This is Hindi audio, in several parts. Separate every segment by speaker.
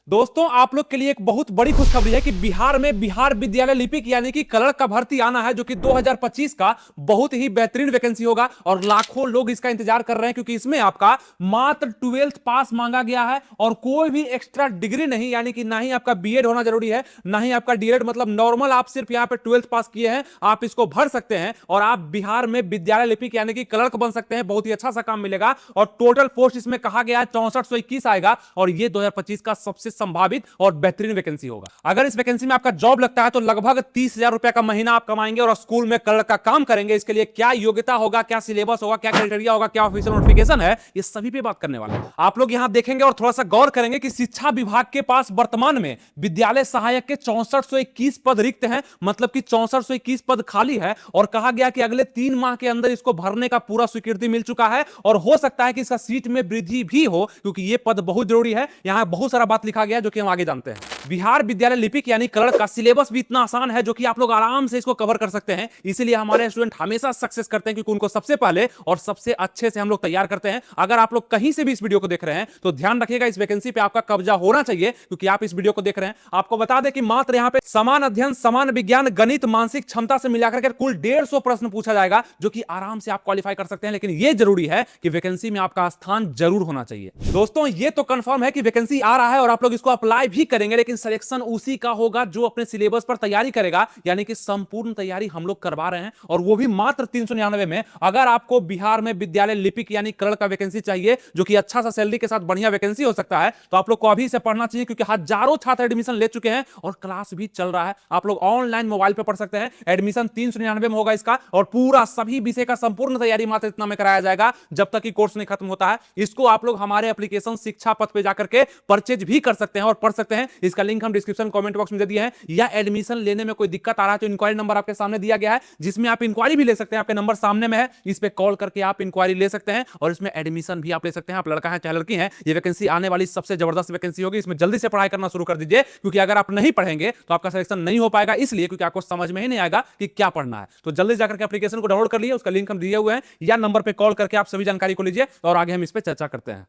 Speaker 1: दोस्तों आप लोग के लिए एक बहुत बड़ी खुशखबरी है कि बिहार में बिहार विद्यालय लिपिक यानी कि क्लर्क का भर्ती आना है, जो कि 2025 का बहुत ही बेहतरीन वैकेंसी होगा और लाखों लोग इसका इंतजार कर रहे हैं, क्योंकि इसमें आपका मात्र 12th पास मांगा गया है और कोई भी एक्स्ट्रा डिग्री नहीं, यानी कि ना ही आपका बीएड होना जरूरी है, ना ही आपका डीएड, मतलब नॉर्मल आप सिर्फ यहां पे 12th पास किए हैं, आप इसको भर सकते हैं और आप बिहार में विद्यालय लिपिक यानी कि क्लर्क बन सकते हैं। बहुत ही अच्छा सा काम मिलेगा और टोटल पोस्ट इसमें कहा गया है 6421 आएगा और ये 2025 का सबसे संभावित और बेहतरीन वैकेंसी होगा। अगर इस वैकेंसी में आपका जॉब लगता है तो लगभग 30,000 रुपए का महीना आप कमाएंगे और स्कूल में क्लर्क का काम करेंगे। इसके लिए क्या योग्यता होगा, क्या सिलेबस होगा, क्या क्राइटेरिया होगा, क्या ऑफिशियल नोटिफिकेशन है, ये सभी पे बात करने वाले हैं। आप लोग यहां देखेंगे और थोड़ा सा गौर करेंगे कि शिक्षा विभाग के पास वर्तमान में विद्यालय सहायक के 6421 पद रिक्त हैं, मतलब कि 6421 पद खाली है और कहा गया कि अगले 3 माह के अंदर इसको भरने का पूरा स्वीकृति मिल चुका है और हो सकता है कि इसका सीट में वृद्धि भी हो, क्योंकि यह पद बहुत जरूरी है। यहां बहुत सारा बात लिखा गया जो कि हम आगे जानते हैं। बिहार विद्यालय लिपिक यानी क्लर्क का सिलेबस भी इतना आसान है जो कि आप लोग आराम से इसको कवर कर सकते हैं। इसीलिए हमारे स्टूडेंट हमेशा सक्सेस करते हैं, क्योंकि उनको सबसे पहले और सबसे अच्छे से हम लोग तैयार करते हैं। अगर आप लोग कहीं से भी इस वीडियो को देख रहे हैं तो ध्यान रखिएगा, इस वैकेंसी पे आपका कब्जा होना चाहिए, क्योंकि आप इस वीडियो को देख रहे हैं। आपको बता दें कि मात्र यहां पे समान अध्ययन, समान विज्ञान, गणित, मानसिक क्षमता से मिलाकर के कुल 150 प्रश्न पूछा जाएगा, जो कि आराम से आप क्वालिफाई कर सकते हैं। लेकिन यह जरूरी है कि वैकेंसी में आपका स्थान जरूर होना चाहिए। दोस्तों ये तो कंफर्म है कि वैकेंसी आ रहा है और आप लोग इसको अप्लाई भी करेंगे, लेकिन सिलेक्शन उसी का होगा जो अपने सिलेबस पर तैयारी करेगा, यानी कि संपूर्ण तैयारी हम लोग करवा रहे हैं और वो भी मात्र 399 में। अगर आपको बिहार में विद्यालय लिपिक यानी क्लर्क का वैकेंसी चाहिए, जो कि अच्छा सा सैलरी के साथ बढ़िया वैकेंसी हो सकता है, तो आप लोग को अभी से पढ़ना चाहिए, क्योंकि हजारों छात्र एडमिशन ले चुके हैं और क्लास भी चल रहा है। आप लोग ऑनलाइन मोबाइल पर पढ़ सकते हैं। एडमिशन 399 में होगा इसका और पूरा सभी विषय का संपूर्ण तैयारी मात्र इतना में कराया जाएगा जब तक कि कोर्स नहीं खत्म होता है। इसको आप लोग हमारे एप्लीकेशन शिक्षा पथ पे जाकर के परचेज भी कर सकते हैं और पढ़ सकते हैं। इसका लिंक हम डिस्क्रिप्शन कमेंट बॉक्स में दे दिए हैं। या एडमिशन लेने में कोई दिक्कत आ रहा है तो इंक्वायरी नंबर आपके सामने दिया गया है, जिसमें आप इंक्वायरी भी ले सकते हैं। आपके नंबर सामने में है, इस पे कॉल करके आप इंक्वायरी ले सकते हैं और इसमें एडमिशन भी आप ले सकते हैं। आप लड़का है चाहे लड़की है, ये वैकेंसी आने वाली सबसे जबरदस्त वैकेंसी होगी। इसमें जल्दी से पढ़ाई करना शुरू कर दीजिए, क्योंकि अगर आप नहीं पढ़ेंगे तो आपका सिलेक्शन नहीं हो पाएगा, इसलिए क्योंकि आपको समझ में ही नहीं आएगा कि क्या पढ़ना है। तो जल्दी जाकर के एप्लीकेशन को डाउनलोड कर लीजिए, उसका लिंक हम दिए हुए हैं, या नंबर पे कॉल करके आप सभी जानकारी को लीजिए और आगे हम इस पे चर्चा करते हैं।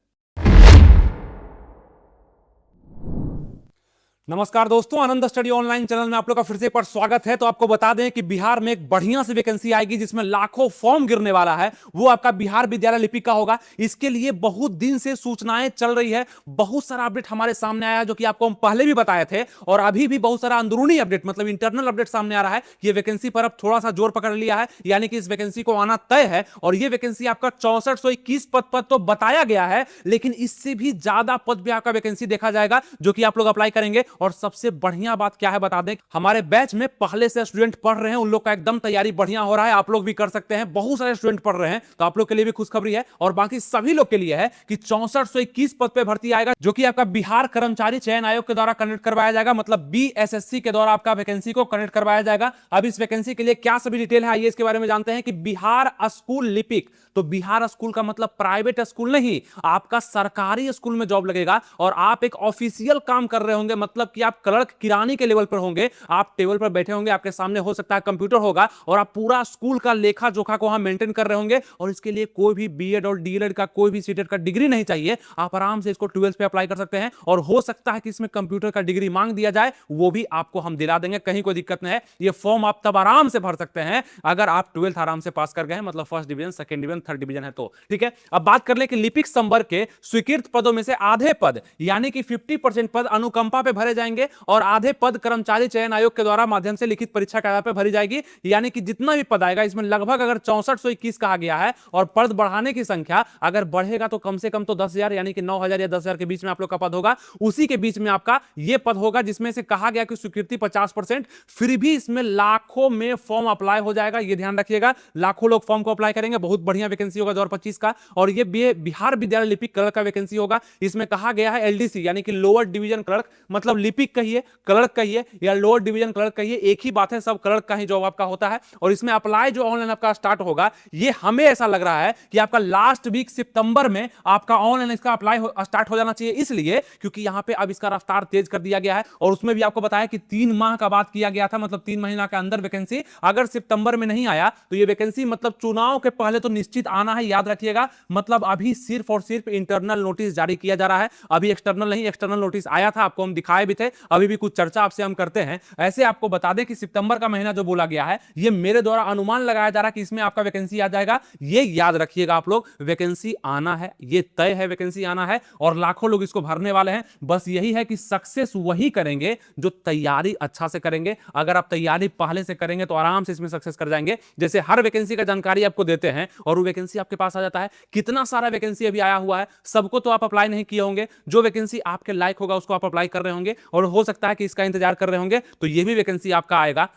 Speaker 1: नमस्कार दोस्तों, आनंद स्टडी ऑनलाइन चैनल में आप लोग का फिर से एक बार स्वागत है। तो आपको बता दें कि बिहार में एक बढ़िया सी वैकेंसी आएगी जिसमें लाखों फॉर्म गिरने वाला है, वो आपका बिहार विद्यालय लिपिक का होगा। इसके लिए बहुत दिन से सूचनाएं चल रही है, बहुत सारा अपडेट हमारे सामने आया जो कि आपको हम पहले भी बताए थे और अभी भी बहुत सारा अंदरूनी अपडेट, मतलब इंटरनल अपडेट सामने आ रहा है। ये वैकेंसी पर अब थोड़ा सा जोर पकड़ लिया है, यानी कि इस वैकेंसी को आना तय है और ये वैकेंसी आपका 6421 पद पर तो बताया गया है, लेकिन इससे भी ज्यादा पद भी आपका वैकेंसी देखा जाएगा, जो कि आप लोग अप्लाई करेंगे। और सबसे बढ़िया बात क्या है बता दें, हमारे बैच में पहले से स्टूडेंट पढ़ रहे हैं, उन लोग का एकदम तैयारी बढ़िया हो रहा है। आप लोग भी कर सकते हैं, बहुत सारे स्टूडेंट पढ़ रहे हैं, तो आप लोग के लिए भी खुशखबरी है और बाकी सभी लोग के लिए है कि 6421 पद पे भर्ती आएगा, जो कि आपका बिहार कर्मचारी चयन आयोग के द्वारा कंडक्ट करवाया जाएगा, मतलब बीएसएससी के द्वारा आपका वैकेंसी को कंडक्ट करवाया जाएगा। अब इस वैकेंसी के लिए क्या सभी डिटेल है, आइए इसके बारे में जानते हैं। कि बिहार स्कूल लिपिक, तो बिहार स्कूल का मतलब प्राइवेट स्कूल नहीं, आपका सरकारी स्कूल में जॉब लगेगा और आप एक ऑफिशियल काम कर रहे होंगे, मतलब कि आप क्लर्क किरानी के लेवल पर होंगे। आप टेबल पर बैठे होंगे, आपके सामने हो सकता है कंप्यूटर होगा और आप पूरा स्कूल का लेखा जोखा को वहां मेंटेन कर रहे होंगे। और इसके लिए कोई भी बीएड और डीएलएड का, कोई भी सीटेट का डिग्री नहीं चाहिए। आप आराम से इसको 12th पे अप्लाई कर सकते हैं और हो सकता है कि इसमें कंप्यूटर का डिग्री मांग दिया जाए, वो भी आपको हम दिला देंगे, कहीं कोई दिक्कत नहीं है। ये फॉर्म आप तब आराम से भर सकते हैं अगर आप 12th आराम से पास कर गए हैं, मतलब first division, second division, third division है तो ठीक है। अब बात कर ले कि लिपिक संवर्ग के स्वीकृत पदों में से आधे पद यानी कि 50% पद अनुकंपा पे भरे जाएंगे और आधे पद कर्मचारी चयन आयोग के द्वारा माध्यम से लिखित परीक्षा के आधार पर भरी जाएगी। यानी कि जितना भी पद आएगा इसमें लगभग अगर 6421 कहा गया है और पद बढ़ाने की संख्या अगर बढ़ेगा तो कम से कम तो 10,000 यानी कि 9,000 या 10,000 के बीच में आप लोग का पद होगा। उसी के बीच में आपका यह पद होगा जिसमें से कहा गया कि स्वीकृति 50%, फिर भी इसमें लाखों में फॉर्म अप्लाई हो जाएगा। यह ध्यान रखिएगा, लाखों लोग फॉर्म को अप्लाई करेंगे। बहुत बढ़िया वैकेंसी होगा 2025 का और यह बिहार विद्यालय लिपिक क्लर्क का वैकेंसी होगा। इसमें कहा गया है एलडीसी यानी कि लोअर डिवीजन क्लर्क, मतलब लिपिक कहिए, क्लर्क कहिए या लोअर डिवीजन क्लर्क कहिए, एक ही बात है, सब क्लर्क का ही जॉब आपका होता है। और इसमें अप्लाई जो ऑनलाइन आपका स्टार्ट होगा, ये हमें ऐसा लग रहा है कि आपका लास्ट वीक सितंबर में आपका ऑनलाइन इसका अप्लाई स्टार्ट हो जाना चाहिए, इसलिए क्योंकि यहां पे अब इसका रफ्तार तेज कर दिया गया है। और उसमें भी आपको बताया कि 3 माह का बात किया गया था, मतलब 3 महीना के अंदर वैकेंसी, अगर सितंबर में नहीं आया तो ये वैकेंसी मतलब चुनाव के पहले तो निश्चित आना है, याद रखिएगा। मतलब अभी सिर्फ और सिर्फ इंटरनल नोटिस जारी किया जा रहा है, अभी एक्सटर्नल नहीं। एक्सटर्नल नोटिस आया था, आपको हम दिखाए भी थे, अभी भी कुछ चर्चा आपसे हम करते हैं। ऐसे आपको बता दें कि सितंबर का महीना जो बोला गया है, ये मेरे द्वारा अनुमान लगाया जा रहा है कि इसमें आपका वैकेंसी आ जाएगा। ये याद रखिएगा आप लोग, वैकेंसी आना है, ये तय है, वैकेंसी आना है और लाखों लोग इसको भरने वाले हैं। बस यही है कि सक्सेस वही करेंगे जो तैयारी अच्छा से करेंगे। अगर आप तैयारी पहले से करेंगे तो आराम से इसमें सक्सेस कर जाएंगे। जैसे हर वैकेंसी का जानकारी आपको देते हैं और वो वैकेंसी आपके पास आ जाता है। कितना सारा वैकेंसी अभी आया हुआ है, सबको तो आप अप्लाई नहीं किए होंगे, जो वैकेंसी आपके लायक होगा उसको आप अप्लाई कर रहे होंगे और हो सकता है कि इसका इंतजार कर रहे होंगे, तो ये भी वैकेंसी आपका आएगा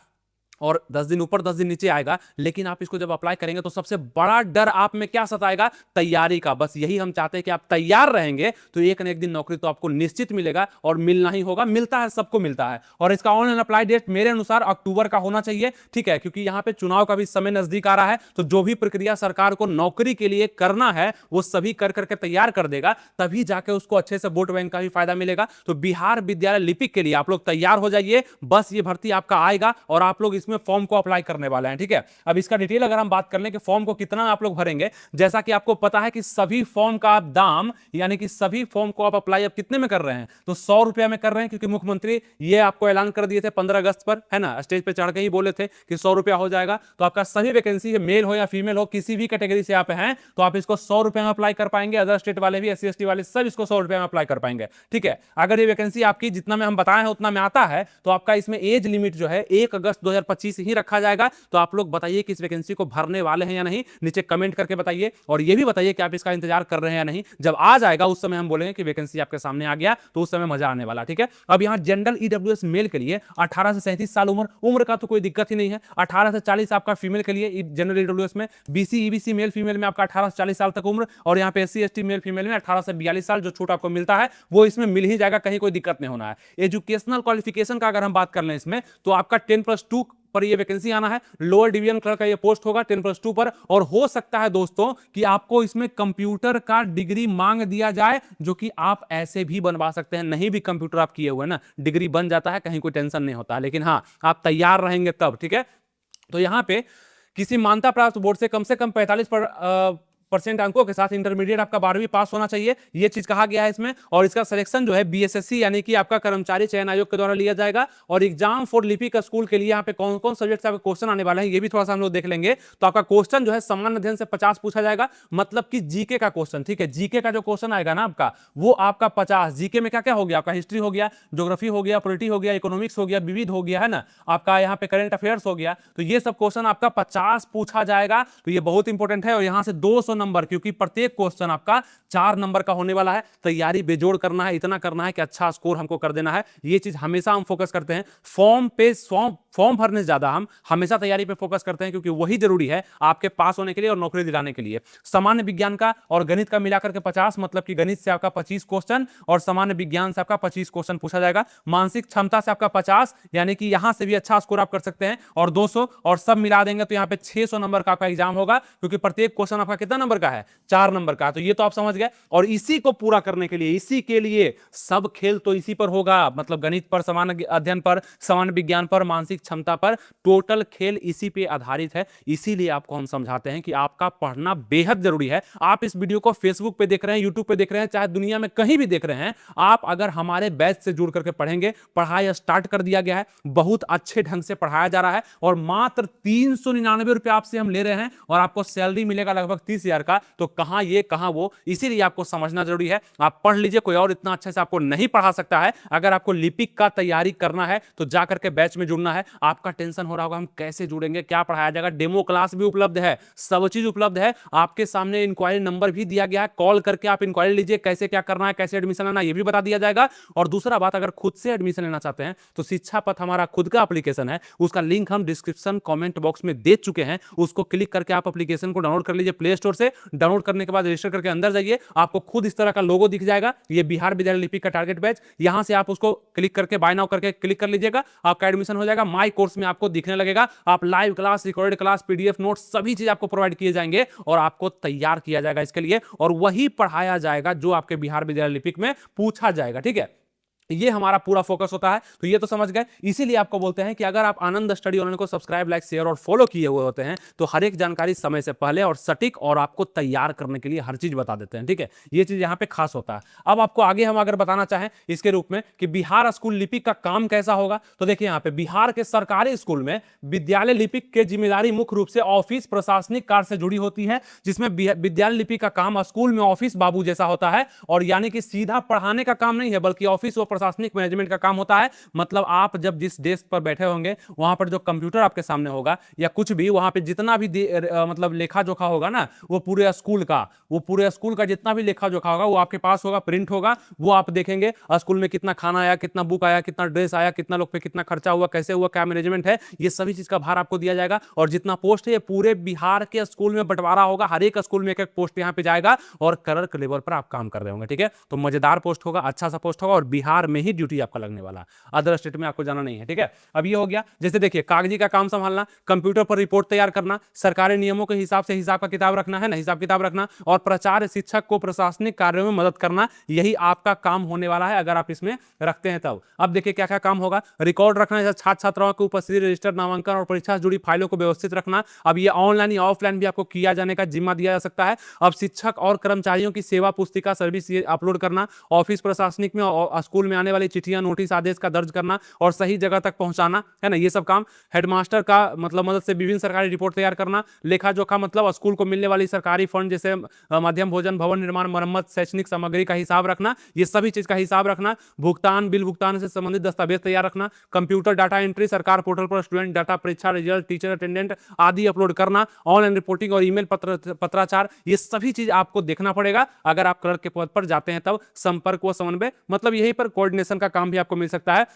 Speaker 1: और 10 दिन ऊपर 10 दिन नीचे आएगा। लेकिन आप इसको जब अप्लाई करेंगे तो सबसे बड़ा डर आप में क्या सताएगा? तैयारी का। बस यही हम चाहते हैं कि आप तैयार रहेंगे तो एक न एक दिन नौकरी तो आपको निश्चित मिलेगा और मिलना ही होगा, मिलता है, सबको मिलता है। और इसका ऑनलाइन अप्लाई डेट मेरे अनुसार अक्टूबर का होना चाहिए, ठीक है, क्योंकि यहां पे चुनाव का भी समय नजदीक आ रहा है। तो जो भी प्रक्रिया सरकार को नौकरी के लिए करना है वो सभी कर करके तैयार कर देगा, तभी जाके उसको अच्छे से वोट बैंक का भी फायदा मिलेगा। तो बिहार विद्यालय लिपिक के लिए आप लोग तैयार हो जाइए, बस ये भर्ती आपका आएगा और आप लोग इसमें फॉर्म को अप्लाई करने वाले हैं, ठीक है। अब इसका डिटेल अगर हम बात कर लें कि फॉर्म को कितना आप लोग भरेंगे, जैसा कि आपको पता है कि सभी फॉर्म का आप दाम, यानी कि सभी फॉर्म को आप अप्लाई अब कितने में कर रहे हैं, तो 100 रुपया में कर रहे हैं, क्योंकि मुख्यमंत्री ये आपको ऐलान कर दिए थे 15 अगस्त पर, है ना, स्टेज पे चढ़ के ही बोले थे कि 100 रुपया हो जाएगा। तो आपका सभी वैकेंसी, मेल हो या फीमेल हो, किसी भी कैटेगरी से आप हैं तो आप इसको 100 रुपया में अप्लाई कर पाएंगे। अदर स्टेट वाले भी, SC ST वाले सब इसको 100 रुपया में अप्लाई कर पाएंगे, ठीक है। अगर ये वैकेंसी आपकी जितना में हम बताए हैं उतना में आता है तो आपका इसमें एज लिमिट जो है 1 अगस्त 2025 ही रखा जाएगा। तो आप लोग बताइए कि इस वैकेंसी को भरने वाले हैं या नहीं, नीचे कमेंट करके बताइए। और ये भी बताइए कि आप इसका इंतजार कर रहे हैं या नहीं। जब आ जाएगा उस समय हम बोलेंगे कि वैकेंसी आपके सामने आ गया, तो उस समय मजा आने वाला, ठीक है। अब यहां जनरल EWS मेल के लिए 18 से 37 साल उम्र का तो कोई दिक्कत ही नहीं है। 18 से 40 आपका फीमेल के लिए जनरल EWS में, BC EBC मेल फीमेल में आपका 18 से 40 साल तक उम्र, और यहाँ पे SC ST मेल फीमेल में 18 से 42 साल जो छूट आपको मिलता है वो इसमें मिल ही जाएगा, कहीं कोई दिक्कत नहीं होना है। एजुकेशनल क्वालिफिकेशन का अगर हम बात कर लें इसमें, तो आपका 10+2 पर ये वैकेंसी आना है। लोअर डिवीजन क्लर्क का ये पोस्ट होगा 10+2 पर। और हो सकता है दोस्तों कि आपको इसमें कंप्यूटर का डिग्री मांग दिया जाए, जो कि आप ऐसे भी बनवा सकते हैं, नहीं भी कंप्यूटर आप किए हुए ना, डिग्री बन जाता है, कहीं कोई टेंशन नहीं होता है। लेकिन हाँ, आप तैयार रहेंगे तब, ठीक है। तो यहां पे किसी मान्यता प्राप्त बोर्ड से कम 45% अंकों के साथ इंटरमीडिएट आपका 12वीं पास होना चाहिए, ये चीज कहा गया है इसमें। और इसका सिलेक्शन जो है BSSC यानी कि आपका कर्मचारी चयन आयोग के द्वारा लिया जाएगा। और एग्जाम फॉर लिपिक स्कूल के लिए यहाँ पे कौन कौन सब्जेक्ट से आपके क्वेश्चन आने वाले हैं ये भी थोड़ा सा हम लोग देख लेंगे। तो आपका क्वेश्चन जो है सामान्य अध्ययन से 50 पूछा जाएगा, मतलब कि जीके का क्वेश्चन, ठीक है। जीके का जो क्वेश्चन आएगा ना आपका, वो आपका 50। जीके में क्या क्या हो गया आपका? हिस्ट्री हो गया, ज्योग्राफी हो गया, पॉलिटी हो गया, इकोनॉमिक्स हो गया, विविध हो गया, है ना, आपका यहाँ पे करंट अफेयर्स हो गया। तो ये सब क्वेश्चन आपका 50 पूछा जाएगा। तो ये बहुत इंपॉर्टेंट है। और यहां से 200 नंबर, क्योंकि प्रत्येक क्वेश्चन आपका 4 नंबर का होने वाला है। तैयारी बेजोड़ करना है, इतना करना है कि अच्छा स्कोर हमको कर देना है। ये चीज हमेशा हम फोकस करते हैं। फॉर्म भरने से ज्यादा हम हमेशा तैयारी पे फोकस करते हैं, क्योंकि वही जरूरी है आपके पास होने के लिए और नौकरी दिलाने के लिए। सामान्य विज्ञान का और गणित का मिलाकर के 50, मतलब कि गणित से आपका 25 क्वेश्चन और सामान्य विज्ञान से आपका 25 क्वेश्चन पूछा जाएगा। मानसिक क्षमता से आपका 50, यानी कि यहां से भी अच्छा स्कोर आप कर सकते हैं। और 200 और सब मिला देंगे तो यहां पे 600 नंबर का आपका एग्जाम होगा, क्योंकि प्रत्येक क्वेश्चन आपका कितना नंबर का है? 4 नंबर का। तो ये तो आप समझ गए। और इसी को पूरा करने के लिए, इसी के लिए सब खेल तो इसी पर होगा, मतलब गणित पर, सामान्य अध्ययन पर, सामान्य विज्ञान पर, मानसिक क्षमता पर, टोटल खेल इसी पे आधारित है। इसीलिए आपको हम समझाते हैं कि आपका पढ़ना बेहद जरूरी है। आप इस वीडियो को फेसबुक पे देख रहे हैं, यूट्यूब पे देख रहे हैं, चाहे दुनिया में कहीं भी देख रहे हैं, आप अगर हमारे बैच से जुड़ करके पढ़ेंगे, पढ़ाई स्टार्ट कर दिया गया है, बहुत अच्छे ढंग से पढ़ाया जा रहा है और मात्र 399 रुपए आपसे हम ले रहे हैं और आपको सैलरी मिलेगा लगभग 30,000 का। तो कहां ये कहां वो, इसीलिए आपको समझना जरूरी है। आप पढ़ लीजिए, कोई और इतना अच्छे से आपको नहीं पढ़ा सकता है। अगर आपको लिपिक का तैयारी करना है तो जाकर के बैच में जुड़ना है। आपका टेंशन हो रहा होगा हम कैसे जुड़ेंगे, क्या पढ़ाया जाएगा, डेमो क्लास भी उपलब्ध है, सब चीज उपलब्ध है। आपके सामने इंक्वायरी नंबर भी दिया गया है, कॉल करके आप इंक्वायरी लीजिए, कैसे क्या करना है, कैसे एडमिशन लेना, ये भी बता दिया जाएगा। और दूसरा बात, अगर खुद से एडमिशन लेना चाहते हैं तो शिक्षा पथ हमारा खुद का एप्लीकेशन है, उसका लिंक हम डिस्क्रिप्शन कमेंट बॉक्स में दे चुके हैं। उसको क्लिक करके आप एप्लीकेशन को डाउनलोड कर लीजिए प्ले स्टोर से। से। डाउनलोड करने के बाद रजिस्टर करके अंदर जाइए, आपको खुद इस तरह का लोगो दिख जाएगा, ये बिहार विद्यालय लिपिक का टारगेट बैच। यहां से आप उसको क्लिक करके बाय नाउ करके क्लिक कर लीजिएगा, आपका एडमिशन हो जाएगा। माई कोर्स में आपको दिखने लगेगा, आप live class, recorded class, PDF notes सभी चीज आपको प्रोवाइड किए जाएंगे और आपको तैयार किया जाएगा इसके लिए, और वही पढ़ाया जाएगा जो आपके बिहार विद्यालय लिपिक में पूछा जाएगा। ठीक है, ये हमारा पूरा फोकस होता है, तो ये तो समझ गए। इसीलिए आपको बोलते हैं कि अगर आप आनंद स्टडी ऑनलाइन को सब्सक्राइब, लाइक, शेयर और फॉलो किए हुए होते हैं तो हर एक जानकारी समय से पहले और सटीक और आपको तैयार करने के लिए हर चीज बता देते हैं। ठीक है, ये चीज यहां पे खास होता है। अब आपको आगे हम अगर बताना चाहें इसके रूप में कि बिहार स्कूल लिपिक का काम कैसा होगा, तो देखिए यहां पे बिहार के सरकारी स्कूल में विद्यालय लिपिक के जिम्मेदारी मुख्य रूप से ऑफिस प्रशासनिक कार्य से जुड़ी होती है, जिसमें विद्यालय लिपिक का काम स्कूल में ऑफिस बाबू जैसा होता है, और यानी कि सीधा पढ़ाने का काम नहीं है बल्कि ऑफिस व प्रशासनिक मैनेजमेंट का काम होता है। मतलब आप जब जिस डेस्क पर बैठे होंगे वहां पर जो कंप्यूटर आपके सामने होगा या कुछ भी, वहां पे जितना भी मतलब लेखा जोखा होगा ना, वो पूरे स्कूल का जितना भी लेखा जोखा होगा वो आपके पास होगा, प्रिंट होगा, वो आप देखेंगे। स्कूल में कितना खाना आया, कितना बुक आया, कितना ड्रेस आया, कितना लोग पे कितना खर्चा हुआ, कैसे हुआ, क्या मैनेजमेंट है, ये सभी चीज का भार आपको दिया जाएगा। और जितना पोस्ट है ये पूरे बिहार के स्कूल में बंटवारा होगा, हर एक स्कूल में एक एक पोस्ट यहाँ पे जाएगा और क्लर्क लेवल पर आप काम कर रहे होंगे। ठीक है, तो मजेदार पोस्ट होगा, अच्छा सा पोस्ट होगा और बिहार में ही ड्यूटी आपका लगने वाला, अदर स्टेट में आपको जाना नहीं है। ठीक है, अब ये हो गया। जैसे देखिए कागजी का काम संभालना, कंप्यूटर पर रिपोर्ट तैयार करना, सरकारी नियमों के हिसाब से हिसाब का किताब रखना है ना, हिसाब किताब रखना, और प्रचार शिक्षक को प्रशासनिक कार्यों में मदद करना, यही आपका काम होने वाला है अगर आप इसमें रखते हैं तब। अब देखिए क्या क्या काम होगा। रिकॉर्ड रखना, जैसे छात्र छात्राओं की उपस्थिति, रजिस्टर, नामांकन और परीक्षा से जुड़ी फाइलों को व्यवस्थित रखना। अब ये ऑनलाइन या ऑफलाइन भी आपको किया जाने का जिम्मा दिया जा सकता है। अब शिक्षक और कर्मचारियों की सेवा पुस्तिका सर्विस अपलोड करना, ऑफिस प्रशासनिक में और स्कूल में आने वाली चिट्ठियां, नोटिस, आदेश का दर्ज करना और सही जगह तक पहुंचाना, है ना, ये सब काम। हेडमास्टर का मतलब मदद से विभिन्न सरकारी रिपोर्ट तैयार करना, लेखा जोखा मतलब स्कूल को मिलने वाली सरकारी फंड जैसे मध्यम भोजन, भवन निर्माण, मरम्मत, शैक्षणिक सामग्री का हिसाब रखना, ये सभी चीज का हिसाब रखना। भुगतान, बिल भुगतान से संबंधित दस्तावेज तैयार रखना। कंप्यूटर डाटा एंट्री, सरकार पोर्टल पर स्टूडेंट डाटा, परीक्षा रिजल्ट, टीचर अटेंडेंट आदि अपलोड करना। ऑनलाइन रिपोर्टिंग और ईमेल पत्राचार, ये सभी चीज आपको देखना पड़ेगा अगर आप क्लर्क के पद पर जाते हैं तब। संपर्क व समन्वय मतलब यहीं पर कोऑर्डिनेशन का काम भी आपको मिल सकता है,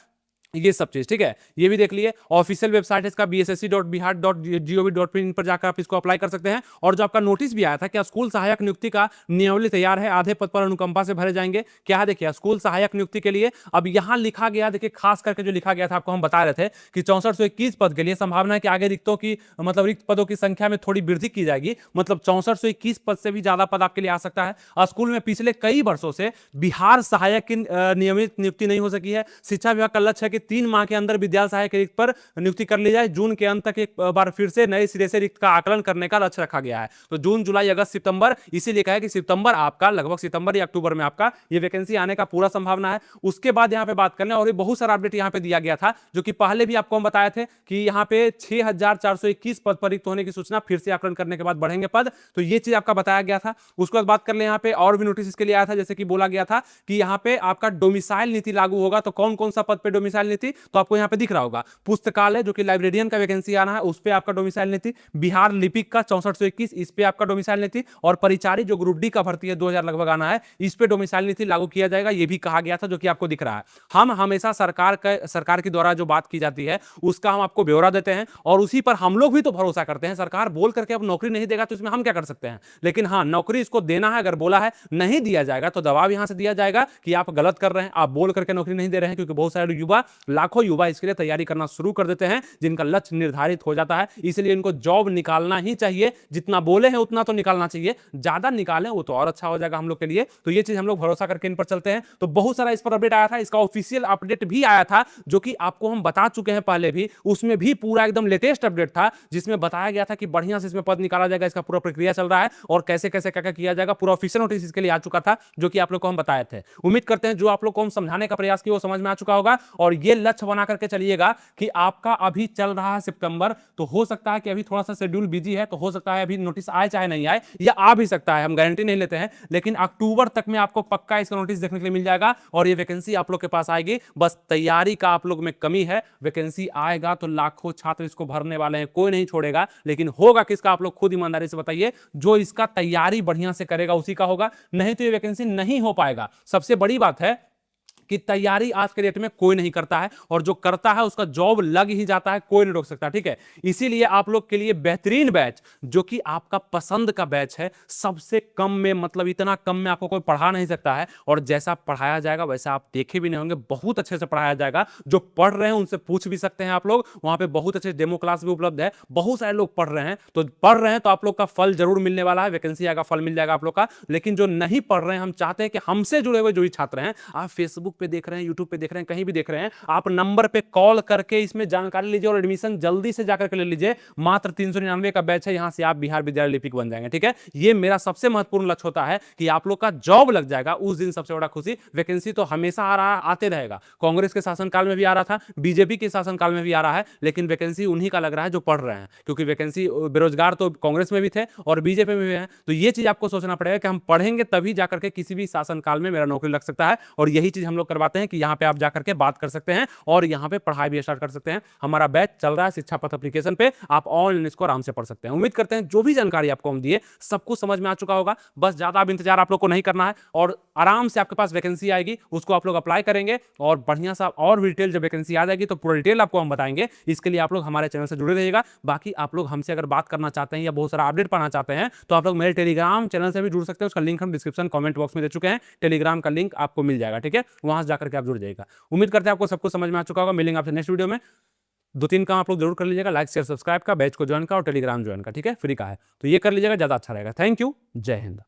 Speaker 1: ये सब चीज। ठीक है, ये भी देख लिए। ऑफिशियल वेबसाइट है इसका bssc.bihar.gov.in पर जाकर आप इसको अप्लाई कर सकते हैं। और जो आपका नोटिस भी आया था कि स्कूल सहायक नियुक्ति का नियमावली तैयार है, आधे पद पर अनुकंपा से भरे जाएंगे। क्या है देखिए, स्कूल सहायक नियुक्ति के लिए अब यहां लिखा गया, देखिए खास करके जो लिखा गया था आपको हम बता रहे थे कि 6421 पद के लिए संभावना है कि आगे रिक्तों की मतलब रिक्त पदों की संख्या में थोड़ी वृद्धि की जाएगी। मतलब 6421 पद से भी ज्यादा पद आपके लिए आ सकता है। स्कूल में पिछले कई वर्षों से बिहार सहायक की नियमित नियुक्ति नहीं हो सकी है। शिक्षा विभाग का लक्ष्य है कि 3 माह के अंदर विद्यालय सहायक रिक्त पर नियुक्ति कर ली जाए। जून के अंत तक एक बार फिर से नए सिरे से रिक्त का आकलन करने का लक्ष्य रखा गया है। तो जून, जुलाई, अगस्त, सितंबर, इसीलिए कहा है कि सितंबर आपका लगभग सितंबर या अक्टूबर में आपका ये वैकेंसी आने का पूरा संभावना है। उसके बाद यहां पे बात करने और बहुत सारा अपडेट यहां पे दिया गया था जो कि पहले भी आपको हम बताए थे कि यहां पे 6421 पद पर रिक्त होने की सूचना, फिर से आकलन करने के बाद बढ़ेंगे पद, तो ये चीज आपका बताया गया था। उसके बाद बात कर ले यहां पे और भी नोटिस इसके लिए आया था, जैसे कि बोला गया था कि यहां पे आपका डोमिसाइल नीति लागू होगा। तो कौन कौन सा पद पे डोमिसाइल नीति, तो आपको यहां पे दिख रहा होगा। पुस्तकालय जो कि लाइब्रेरियन का वैकेंसी आना है, उस पे आपका डोमिसाइल नीति। बिहार लिपिक का 6421, इस पे आपका डोमिसाइल नीति। और परिचारी जो ग्रुप डी का भर्ती है 2000 लगभग आना है, इस पे डोमिसाइल नीति लागू किया जाएगा, ये भी कहा गया था जो कि आपको दिख रहा है। हम हमेशा सरकार के द्वारा जो बात की जाती है उसका हम आपको ब्यौरा देते हैं और उसी पर हम लोग भी तो भरोसा करते हैं। सरकार बोल करके अब नौकरी नहीं देगा तो इसमें हम क्या कर सकते हैं, लेकिन हाँ नौकरी इसको देना है। अगर बोला है नहीं दिया जाएगा तो दबाव यहां से दिया जाएगा कि आप गलत कर रहे हैं, आप बोल करके नौकरी नहीं दे रहे हैं। क्योंकि बहुत सारे युवा, लाखों युवा इसके लिए तैयारी करना शुरू कर देते हैं जिनका लक्ष्य निर्धारित हो जाता है। इसलिए इनको जॉब निकालना ही चाहिए। जितना बोले हैं उतना तो निकालना चाहिए, ज्यादा निकालें वो तो और अच्छा हो जाएगा हम लोग के लिए। तो ये चीज हम लोग भरोसा करके इन पर चलते हैं। तो बहुत सारा इस पर अपडेट आया था, इसका ऑफिशियल अपडेट भी आया था जो कि आपको हम बता चुके हैं पहले भी। उसमें भी पूरा एकदम लेटेस्ट अपडेट था जिसमें बताया गया था कि बढ़िया से इसमें पद निकाला जाएगा, इसका पूरा प्रक्रिया चल रहा है और कैसे कैसे क्या क्या किया जाएगा। पूरा ऑफिशियल नोटिस इसके लिए आ चुका था जो कि आप लोग को हम बताए थे। उम्मीद करते हैं जो आप लोग को हम समझाने का प्रयास किया वो समझ में आ चुका होगा। और ये लक्ष्य बना करके चलिएगा कि आपका अभी चल रहा है सितंबर, तो हो सकता है कि अभी थोड़ा सा शेड्यूल बिजी है, तो हो सकता है अभी नोटिस आए चाहे नहीं आए, या आ भी सकता है, हम गारंटी नहीं लेते हैं। लेकिन अक्टूबर तक में आपको पक्का इसका नोटिस देखने के लिए मिल जाएगा और ये वैकेंसी आप लोग के पास आएगी। बस तैयारी का आप लोग में कमी है। वैकेंसी आएगा तो लाखों छात्र इसको भरने वाले हैं, कोई नहीं छोड़ेगा। लेकिन होगा किसका, आप लोग खुद ईमानदारी से बताइए। जो इसका तैयारी बढ़िया से करेगा उसी का होगा, नहीं तो ये वैकेंसी नहीं हो पाएगा। सबसे बड़ी बात है कि तैयारी आज के डेट में कोई नहीं करता है, और जो करता है उसका जॉब लग ही जाता है, कोई नहीं रोक सकता। ठीक है, इसीलिए आप लोग के लिए बेहतरीन बैच जो कि आपका पसंद का बैच है, सबसे कम में, मतलब इतना कम में आपको कोई पढ़ा नहीं सकता है, और जैसा पढ़ाया जाएगा वैसा आप देखे भी नहीं होंगे, बहुत अच्छे से पढ़ाया जाएगा। जो पढ़ रहे हैं उनसे पूछ भी सकते हैं आप लोग, वहां पे बहुत अच्छे डेमो क्लास भी उपलब्ध है, बहुत सारे लोग पढ़ रहे हैं, तो पढ़ रहे हैं तो आप लोग का फल जरूर मिलने वाला है, वैकेंसी आएगा, फल मिल जाएगा आप लोग का। लेकिन जो नहीं पढ़ रहे हैं, हम चाहते हैं कि हमसे जुड़े हुए जो भी छात्र हैं, आप फेसबुक पे देख रहे हैं, यूट्यूब पे देख रहे हैं, कहीं भी देख रहे हैं, आप नंबर पे कॉल करके इसमें जानकारी लीजिए और एडमिशन जल्दी से जाकर के ले लीजिए। मात्र 399 का बैच है, यहां से आप बिहार विद्यालय लिपिक बन जाएंगे। ठीक है, ये मेरा सबसे महत्वपूर्ण लक्ष्य होता है कि आप लोग का जॉब लग जाएगा, उस दिन सबसे बड़ा खुशी। वैकेंसी तो हमेशा आ रहा, आते रहेगा, कांग्रेस के शासनकाल में भी आ रहा था, बीजेपी के शासनकाल में भी आ रहा है, लेकिन वैकेंसी उन्हीं का लग रहा है जो पढ़ रहे हैं, क्योंकि वैकेंसी, बेरोजगार तो कांग्रेस में भी थे और बीजेपी में भी है। तो ये चीज आपको सोचना पड़ेगा कि हम पढ़ेंगे तभी जाकर के किसी भी शासनकाल में मेरा नौकरी लग सकता है, और यही चीज हम लोग करवाते हैं कि यहाँ पे आप जाकर के बात कर सकते हैं और यहाँ पे पढ़ाई भी स्टार्ट कर सकते हैं। हमारा बैच चल रहा है शिक्षा पथ एप्लीकेशन पे, आप ऑनलाइन इसको आराम से पढ़ सकते हैं। उम्मीद करते हैं जो भी जानकारी आपको हम दिए सब कुछ समझ में आ चुका होगा। बस ज्यादा अब इंतजार आप लोग को नहीं करना है, और आराम से आपके पास वैकेंसी आएगी, उसको आप लोग अप्लाई करेंगे, और बढ़िया सा और डिटेल जब वैकेंसी आ जाएगी तो पूरा डिटेल आपको हम बताएंगे। इसके लिए आप लोग हमारे चैनल से जुड़े रहिएगा। बाकी आप लोग हमसे अगर बात करना चाहते हैं या बहुत सारा अपडेट पाना चाहते हैं तो आप लोग मेरे टेलीग्राम चैनल से भी जुड़ सकते हैं, उसका लिंक हम डिस्क्रिप्शन कमेंट बॉक्स में दे चुके हैं, टेलीग्राम का लिंक आपको मिल जाएगा। ठीक है, वहां से जाकर के आप जुड़ जाएगा। उम्मीद करते हैं आपको सब कुछ समझ में आ चुका होगा। मिलेंगे आपसे नेक्स्ट वीडियो में। 2-3 काम आप लोग जरूर कर लीजिएगा, लाइक शेयर सब्सक्राइब का, बैच को ज्वाइन का और टेलीग्राम ज्वाइन का। ठीक है, फ्री का है, तो ये कर लीजिएगा, ज्यादा अच्छा रहेगा। थैंक यू, जय हिंद।